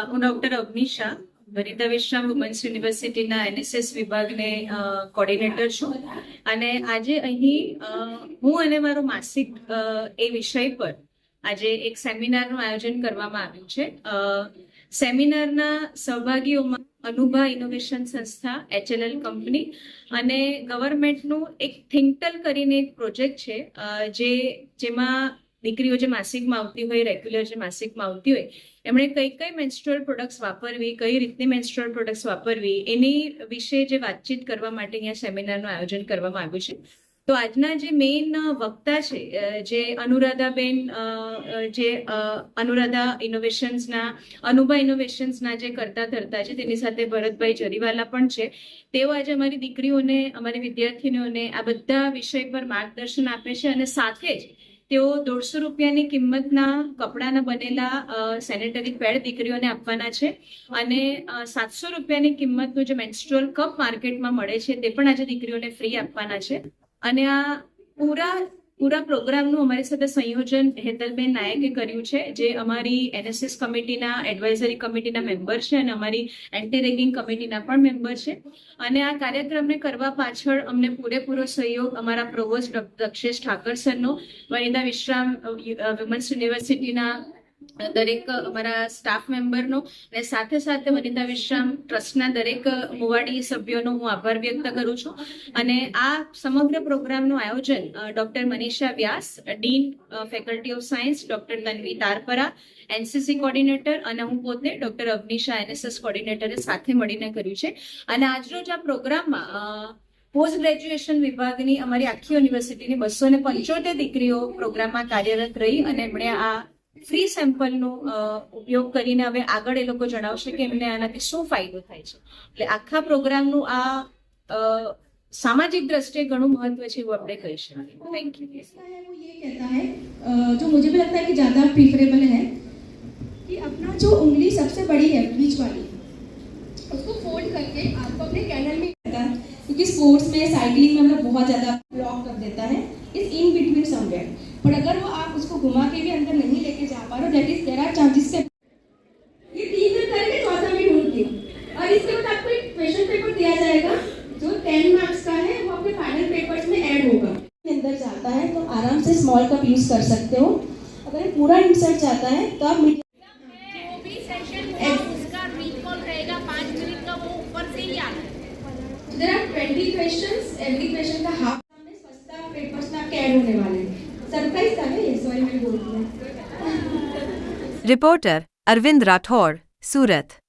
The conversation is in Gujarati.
હું ડોક્ટર અવનીશા વનિતા વિશ્રામ વુમન્સ યુનિવર્સિટીના એનએસએસ વિભાગને કોર્ડિનેટર છું અને આજે અહીં હું અને મારો માસિક એ વિષય પર આજે એક સેમિનારનું આયોજન કરવામાં આવ્યું છે. સેમિનારના સહભાગીઓમાં અનુભા ઇનોવેશન સંસ્થા, HLL કંપની અને ગવર્મેન્ટનું એક થિંકટલ કરીને એક પ્રોજેક્ટ છે જેમાં દીકરીઓ જે માસિકમાં આવતી હોય, રેગ્યુલર જે માસિકમાં આવતી હોય, એમણે કઈ કઈ મેન્સ્ટ્રુઅલ પ્રોડક્ટ્સ વાપરવી, કઈ રીતની મેન્સ્ટ્રુઅલ પ્રોડક્ટ્સ વાપરવી એની વિશે જે વાતચીત કરવા માટે અહીંયા સેમિનારનું આયોજન કરવામાં આવ્યું છે. તો આજના જે મેઇન વક્તા છે, જે અનુરાધાબેન, જે અનુરાધા ઇનોવેશન્સના, અનુભા ઇનોવેશન્સના જે કરતા ધરતા છે, તેની સાથે ભરતભાઈ જરીવાલા પણ છે. તેઓ આજે અમારી દીકરીઓને, અમારી વિદ્યાર્થીનીઓને આ બધા વિષય પર માર્ગદર્શન આપે છે અને સાથે જ તેઓ 150 રૂપિયાની કિંમતના કપડાના બનેલા સેનેટરી પેડ દીકરીઓને આપવાના છે અને 700 રૂપિયાની કિંમતનું જે મેન્સ્ટ્રુઅલ કપ માર્કેટમાં મળે છે તે પણ આજે દીકરીઓને ફ્રી આપવાના છે. અને આ પૂરા પ્રોગ્રામનું અમારી સાથે સંયોજન હેતલબેન નાયકે કર્યું છે, જે અમારી એનએસએસ કમિટીના એડવાઇઝરી કમિટીના મેમ્બર છે અને અમારી એન્ટી રેગિંગ કમિટીના પણ મેમ્બર છે. અને આ કાર્યક્રમને કરવા પાછળ અમને પૂરેપૂરો સહયોગ અમારા પ્રોવોસ્ટ દક્ષેશ ઠાકર સરનો, વનિતા વિશ્રામ વુમન્સ યુનિવર્સિટીના દરેક અમારા સ્ટાફ મેમ્બરનો અને સાથે સાથે વનિતા વિશ્રામ ટ્રસ્ટના દરેક મુવાડી સભ્યોનો હું આભાર વ્યક્ત કરું છું. અને આ સમગ્ર પ્રોગ્રામનું આયોજન doctor Manisha Vyas, dean faculty of science, doctor Tanvi Tarpara, NCC coordinator, અને હું પોતે ડોક્ટર અવનીશા એનએસએસ કોર્ડિનેટરે સાથે મળીને કર્યું છે. અને આજરોજ આ પ્રોગ્રામમાં પોસ્ટ ગ્રેજ્યુએશન વિભાગની અમારી આખી યુનિવર્સિટીની 275 દીકરીઓ પ્રોગ્રામમાં કાર્યરત રહી અને એમણે આ ફ્રી સેમ્પલનો ઉપયોગ કરીને હવે આગળ એ લોકો જણાવશે કે એમને આનાથી શું ફાયદો થાય છે. એટલે આખા પ્રોગ્રામનું આ સામાજિક દ્રષ્ટિએ ઘણું મહત્વ છે એવું આપણે કહી શકીએ. Thank you. वो ये कहता है, जो मुझे भी लगता है कि ज़्यादा प्रीफरेबल है, कि अपना जो उंगली सबसे बड़ी है, बीच वाली, उसको फोल्ड करके आपको अपने कैनल में करता है, क्योंकि स्पोर्ट्स में, साइकिलिंग में हम लोग बहुत ज़्यादा ब्लॉक कर देता है इस इन बिटवीन समवेयर. पर अगर वो आप उसको घुमा के भी अंदर नहीं लेके जा पा रहे, that is there are chances के ये 3 दिन करेंगे, चौथा भी ढूंढिए. और इसके बाद आपको एक क्वेश्चन पेपर दिया जाएगा जो 10 मार्क्स का है, वो आपके फाइनल पेपर्स में ऐड होगा. अंदर जाता है तो आराम से स्मॉल कप यूज कर सकते हो. अगर पूरा इंसर्ट जाता है तो आप वो भी सेशन होगा, उसका रिकॉल रहेगा 5 मिनट का, वो ऊपर से ही आता है. There are 20 questions, every question का हाफ में सस्ता पेपर्स में आपके ऐड होने वाले हैं. सरप्राइज था ना ये, सॉरी मैं बोल रही हूँ. रिपोर्टर अरविंद राठौड़, सूरत.